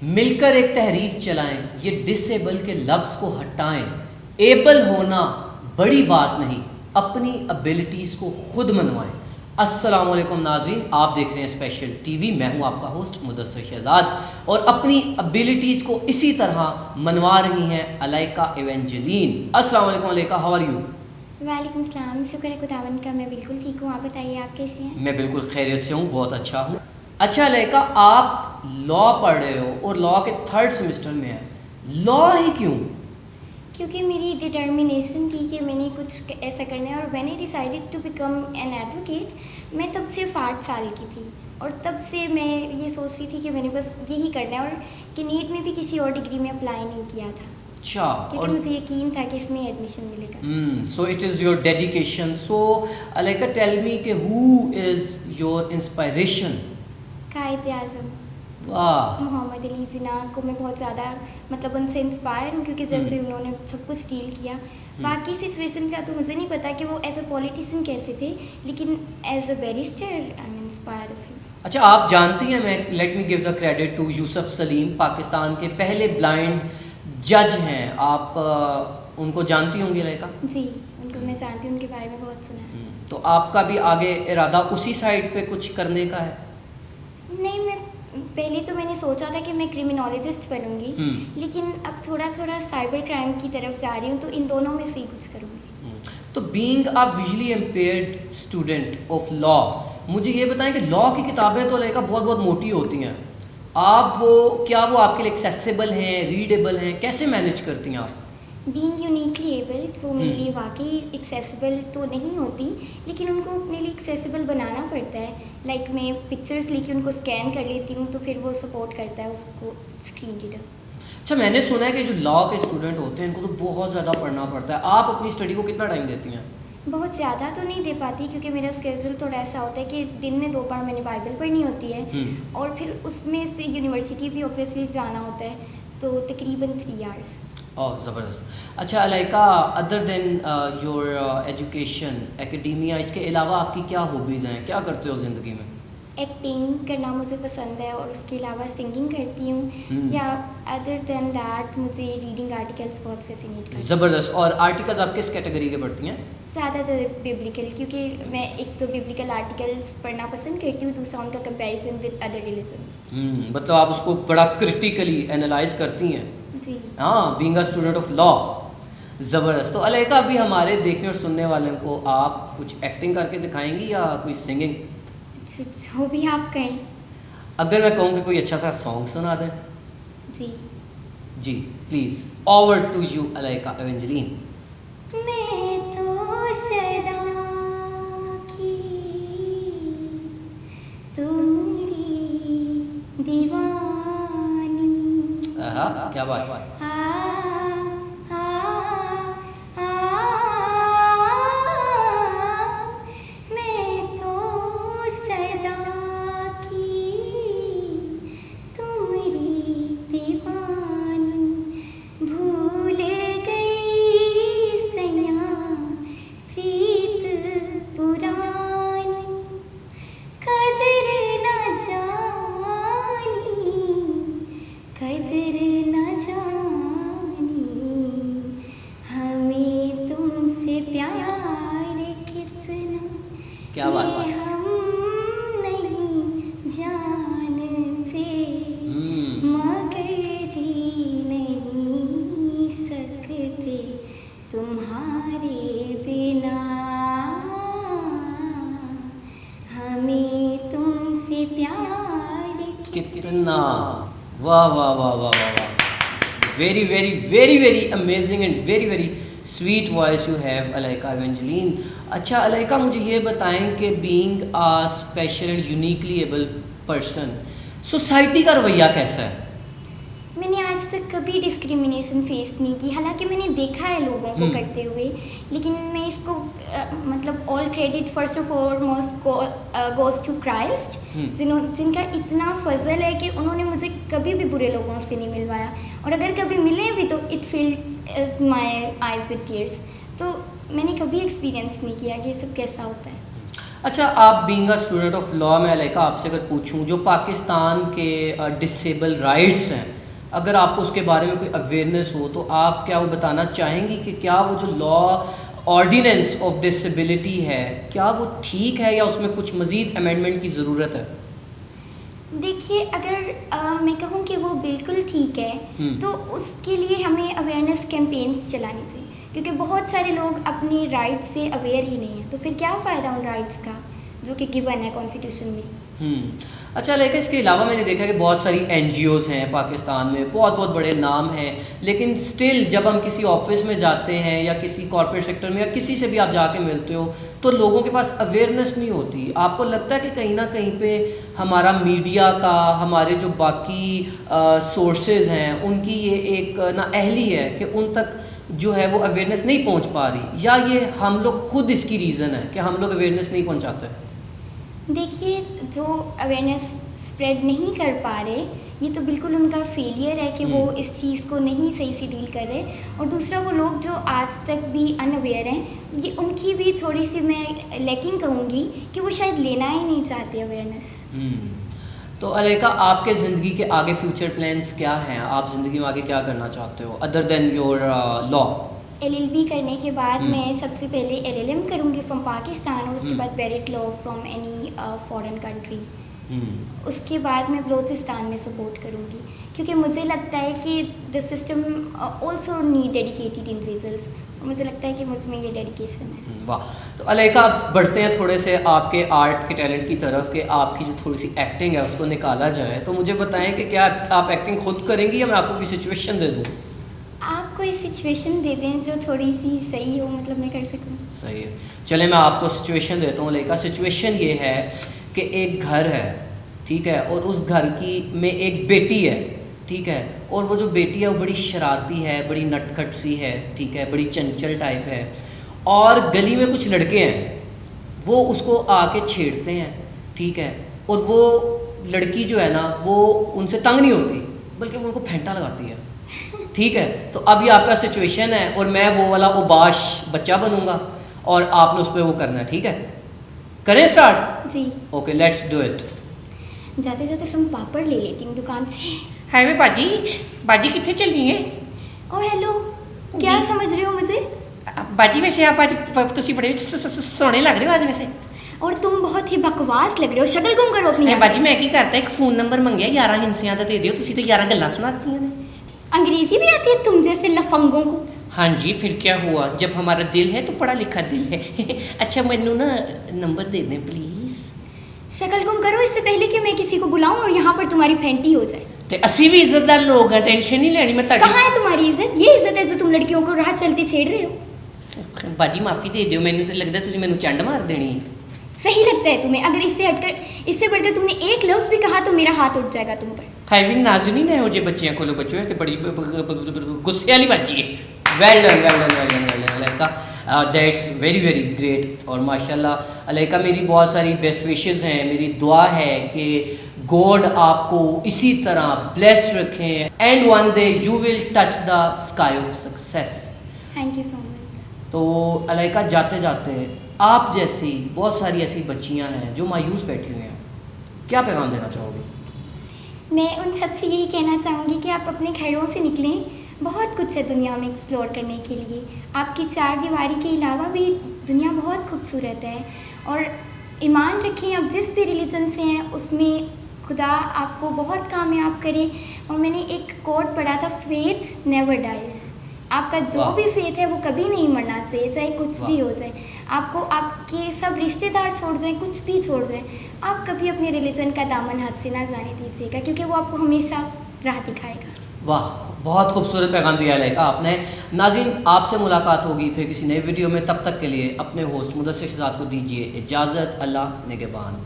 मिलकर एक तहरीक चलाएं, ये डिसेबल के लफ्ज़ को हटाएं। एबल होना बड़ी बात नहीं, अपनी एबिलिटीज़ को खुद मनवाएं। अस्सलाम वालेकुम नाज़रीन, आप देख रहे हैं स्पेशल टीवी। मैं हूं आपका होस्ट मुदस्सिर शहजाद और अपनी एबिलिटीज़ को इसी तरह मनवा रही हैं अलाइका एवेंजलीन। अस्सलाम वालेकुम अलाइका, हाउ आर यू? वालेकुम सलाम, शुक्र है खुदावंद का, मैं बिल्कुल ठीक हूँ। आप बताइए, आप कैसे हैं? मैं बिल्कुल खैरियत से हूँ, बहुत अच्छा हूँ। अच्छा अलाइका, आप लॉ पढ़ रहे हो और लॉ के 3rd सेमेस्टर में है। लॉ ही क्यों? क्योंकि मेरी डिटर्मिनेशन थी कि मैंने कुछ ऐसा करना है और मैंने decided to become an advocate. मैं तब सिर्फ 8 साल की थी और तब से मैं ये सोच रही थी कि मैंने बस यही करना है और कि नीट में भी किसी और डिग्री में अप्लाई नहीं किया था। अच्छा, क्योंकि मुझे यकीन था कि इसमें एडमिशन मिलेगा। So it is your dedication. So Alaika, tell me कि who is your inspiration? Quaid Azam वाह, मोहम्मद अली जिन्ना को मैं बहुत ज़्यादा मतलब उनसे इंस्पायर हूँ, क्योंकि जैसे उन्होंने सब कुछ डील किया। बाकी सिचुएशन का तो मुझे नहीं पता कि वो एज अ पॉलिटिशियन कैसे थे, लेकिन as a barrister I am inspired of him. अच्छा, आप जानती हैं, मैं let me give the credit to Yusuf Saleem, Pakistan के पहले ब्लाइंड जज हैं। आप उनको जानती होंगी अलाइका? जी, उनको मैं जानती हूँ, उनके बारे में बहुत सुना है। तो आपका भी आगे इरादा उसी साइड पे कुछ करने का है? नहीं, मैं पहले तो मैंने सोचा था कि मैं क्रिमिनोलॉजिस्ट बनूंगी, लेकिन अब थोड़ा थोड़ा साइबर क्राइम की तरफ जा रही हूँ, तो इन दोनों में से ही कुछ करूँगी। तो being a visually impaired student of law, मुझे ये बताएं कि लॉ की किताबें तो लाइका बहुत बहुत मोटी होती हैं। आप वो आपके लिए एक्सेसिबल हैं, रीडेबल हैं, कैसे मैनेज करती हैं आप? बीइंग यूनिकली एबल्ड, वो मेरे लिए वाकई एक्सेसिबल तो नहीं होती, लेकिन उनको अपने लिए एक्सेसिबल बनाना पड़ता है। लाइक मैं पिक्चर्स लेके उनको स्कैन कर लेती हूँ, तो फिर वो सपोर्ट करता है उसको स्क्रीन रीडर। अच्छा, मैंने सुना है कि जो लॉ के स्टूडेंट होते हैं इनको तो बहुत ज़्यादा पढ़ना पड़ता है। आप अपनी स्टडी को कितना टाइम देती हैं? बहुत ज़्यादा तो नहीं दे पाती, क्योंकि मेरा स्केड्यूल थोड़ा ऐसा होता है कि दिन में 2 बार मैंने बाइबल पढ़नी होती है और फिर उसमें से यूनिवर्सिटी भी ऑब्वियसली जाना होता है, तो तकरीबन 3 आवर्स। ओह, ज़बरदस्त। अच्छा Alaika, other than your education, academia, इसके अलावा आपकी क्या हॉबीज़ हैं? क्या करते हो ज़िंदगी में? एक्टिंग करना मुझे पसंद है और उसके अलावा सिंगिंग करती हूँ, या अदर देन दैट मुझे रीडिंग आर्टिकल्स बहुत फैसिनेट करते हैं। ज़बरदस्त। और आर्टिकल्स आप किस कैटेगरी के पढ़ती हैं? ज़्यादातर बिब्लिकल, क्योंकि मैं एक तो बिब्लिकल आर्टिकल्स पढ़ना पसंद करती हूँ, दूसरा उनका कंपैरिजन विद अदर रिलीजन्स। मतलब आप उसको बड़ा क्रिटिकली एनालाइज करती हैं। जी हाँ, being a student of law. ज़बरदस्त। तो अलाइका, अभी हमारे देखने और सुनने वालों को आप कुछ एक्टिंग करके दिखाएंगी या कोई सिंगिंग? जो भी आप कहें। अगर मैं कहूँ कि कोई अच्छा सा सॉन्ग सुना दें? जी जी please, over to you Alaika एवेंजलीन। मैं तो सदा की तू मेरी दीवानी। क्या बात है। मैं तो सदा की तू मेरी दीवानी, भूल गई सैया प्रीत पुरानी, कदर न जानी, कदर न जानी, हमें तुमसे प्यार कितना क्या बात ये है। हम नहीं जानते, मगर जी नहीं सकते तुम्हारे बिना, हमें तुमसे प्यार कितना, वाह वाह वाह वाह वाह वाह, very very very very amazing and very very sweet voice you have Alaika Evangeline. अच्छा अलाइका, मुझे ये बताएं कि being a special and uniquely able person, society का रवैया कैसा है? मैंने आज तक कभी डिस्क्रिमिनेशन फेस नहीं की, हालांकि मैंने देखा है लोगों को करते हुए, लेकिन मैं इसको मतलब all credit first of almost goes to Christ, जिनका इतना फजल है कि उन्होंने मुझे कभी भी बुरे लोगों से नहीं मिलवाया, और अगर कभी मिले भी तो it filled my eyes with tears. तो मैंने कभी एक्सपीरियंस नहीं किया कि ये सब कैसा होता है। अच्छा, आप being a student of law, मैं लाइक आपसे अगर पूछूं जो पाकिस्तान के डिसेबल राइट्स हैं, अगर आपको उसके बारे में कोई अवेयरनेस हो तो आप क्या वो बताना चाहेंगी कि क्या वो जो लॉ ऑर्डिनेंस ऑफ डिसेबिलिटी है क्या वो ठीक है या उसमें कुछ मज़ीद अमेंडमेंट की ज़रूरत है? देखिए, अगर मैं कहूँ कि वो बिल्कुल ठीक है तो उसके लिए हमें अवेयरनेस कैंपेन्स चलानी चाहिए, क्योंकि बहुत सारे लोग अपनी राइट्स से अवेयर ही नहीं है, तो फिर क्या फ़ायदा उन राइट्स का जो कि गिवन है कॉन्स्टिट्यूशन में। अच्छा, लेकिन इसके अलावा मैंने देखा कि बहुत सारी NGOs हैं पाकिस्तान में, बहुत बहुत बड़े नाम हैं, लेकिन स्टिल जब हम किसी ऑफिस में जाते हैं या किसी कॉर्पोरेट सेक्टर में या किसी से भी आप जाके मिलते हो तो लोगों के पास अवेयरनेस नहीं होती। आपको लगता है कि कहीं ना कहीं पे हमारा मीडिया का, हमारे जो बाकी सोर्सेज हैं उनकी ये एक नाअहली है कि उन तक जो है वो अवेयरनेस नहीं पहुंच पा रही, या ये हम लोग खुद इसकी रीज़न है कि हम लोग अवेयरनेस नहीं पहुंचाते? देखिए, जो अवेयरनेस स्प्रेड नहीं कर पा रहे, ये तो बिल्कुल उनका फेलियर है कि वो इस चीज़ को नहीं सही से डील कर रहे। और दूसरा, वो लोग जो आज तक भी अनअवेयर हैं, ये उनकी भी थोड़ी सी मैं लैकिंग कहूँगी कि वो शायद लेना ही नहीं चाहते अवेयरनेस। तो अलैका, आपके ज़िंदगी के आगे फ्यूचर प्लान्स क्या हैं? आप ज़िंदगी में आगे क्या करना चाहते हो other than your law? LLB करने के बाद मैं सबसे पहले LLM करूँगी फ्रॉम पाकिस्तान, और उसके बाद बैरिट law from any foreign country. उसके बाद मैं बलूचिस्तान में सपोर्ट करूँगी, क्योंकि मुझे लगता है कि the system also need dedicated individuals. मुझे लगता है कि मुझ में ये डेडिकेशन है। वाह। तो अलैका, आप बढ़ते हैं थोड़े से आपके आर्ट के टैलेंट की तरफ कि आपकी जो थोड़ी सी एक्टिंग है उसको निकाला जाए। तो मुझे बताएं कि क्या आप एक्टिंग खुद करेंगी या मैं आपको कोई सिचुएशन दे दूँ? आप कोई सिचुएशन दे दें जो थोड़ी सी सही हो, मतलब मैं कर सकूँ। सही है, चले मैं आपको सिचुएशन देता हूँ। अलैका, सिचुएशन ये है कि एक घर है, ठीक है, और उस घर की में एक बेटी है, ठीक है, और वो जो बेटी है वो बड़ी शरारती है, बड़ी नटखट सी है, ठीक है, बड़ी चंचल टाइप है, और गली में कुछ लड़के हैं वो उसको आके छेड़ते हैं, ठीक है, और वो लड़की जो है ना वो उनसे तंग नहीं होती बल्कि वो उनको फेंटा लगाती है, ठीक है। तो अब ये आपका सिचुएशन है और मैं वो वाला उबाश बच्चा बनूंगा और आपने उस पर वो करना है, ठीक है? करें स्टार्ट? जी। Okay, let's do it. जाते जाते सब पापड़ ले लेती हूँ दुकान से। हाय वे बाजी, बाजी कितने चली है? ओ हेलो, क्या जी। समझ रहे हो मुझे? बाजी वैसे आप आज तुसी बड़े सोने लग रहे हो आज वैसे। और तुम बहुत ही बकवास लग रहे हो, शक्ल गुम करो अपनी। नहीं बाजी, मैं की करता एक फोन नंबर मंगया 11 हिंसियां दा दे दियो, तुसी तो 11 गल्लां सुनाती ने। अंग्रेजी भी आती है तुम जैसे लफंगों को? हाँ जी, फिर क्या हुआ, जब हमारा दिल है तो पढ़ा लिखा दिल है। अच्छा मैनू ना नंबर दे दें प्लीज। शक्ल गुम करो इससे पहले कि मैं किसी को बुलाऊं और यहाँ पर तुम्हारी फेंटी हो जाए। ते असी भी इज्जतदार लोग हैं, टेंशन नहीं लेनी मैं कहाँ है तुम्हारी इज्जत? ये इज्जत है जो तुम लड़कियों को राह चलते छेड़ रहे हो। बाजी माफी दे दियो, मैनू तो लगता तुसी मैनू चंड मार देनी है। सही लगता है तुम्हें? अगर इससे बढ़कर तुमने एक लफ्ज भी कहा तो मेरा हाथ उठ जाएगा तुम पर। हाय भी नाज़नीन है हो जे बच्चियां कोलो बच्चों है ते बड़ी गुस्से वाली बाजी है। Well done, well done, well done, well done अलैका, दैट्स वेरी वेरी ग्रेट। और माशाल्लाह अलैका, मेरी बहुत सारी बेस्ट विशेस हैं, मेरी दुआ है कि गॉड आपको इसी तरह ब्लेस रखें and one day you will touch the sky of success. Thank you so much. तो अलैका, जाते जाते आप जैसी बहुत सारी ऐसी बच्चियां हैं जो मायूस बैठी हुई हैं, क्या पैगाम देना चाहोगे? मैं उन सबसे यही कहना चाहूँगी कि आप अपने घरों से निकलें। बहुत कुछ है दुनिया में एक्सप्लोर करने के लिए। आपकी चार दीवारी के अलावा भी दुनिया बहुत खूबसूरत है। और ईमान रखें, आप जिस भी रिलीजन से हैं उसमें खुदा आपको बहुत कामयाब करे। और मैंने एक कोट पढ़ा था, फेथ नेवर डाइज। आपका जो वाह। भी फेथ है वो कभी नहीं मरना चाहिए, चाहे कुछ वाह। भी हो जाए। आपको आपके सब रिश्तेदार छोड़ जाएं, कुछ भी छोड़ जाएं, आप कभी अपने रिलीजन का दामन हाथ से ना जाने दीजिएगा, क्योंकि वो आपको हमेशा राह दिखाएगा। वाह, बहुत खूबसूरत पैगाम दिया अलैका आपने। नाज़रीन, आपसे मुलाकात होगी फिर किसी नए वीडियो में, तब तक के लिए अपने होस्ट मुदस्सिर शहजाद को दीजिए इजाज़त। अल्लाह निगहबान।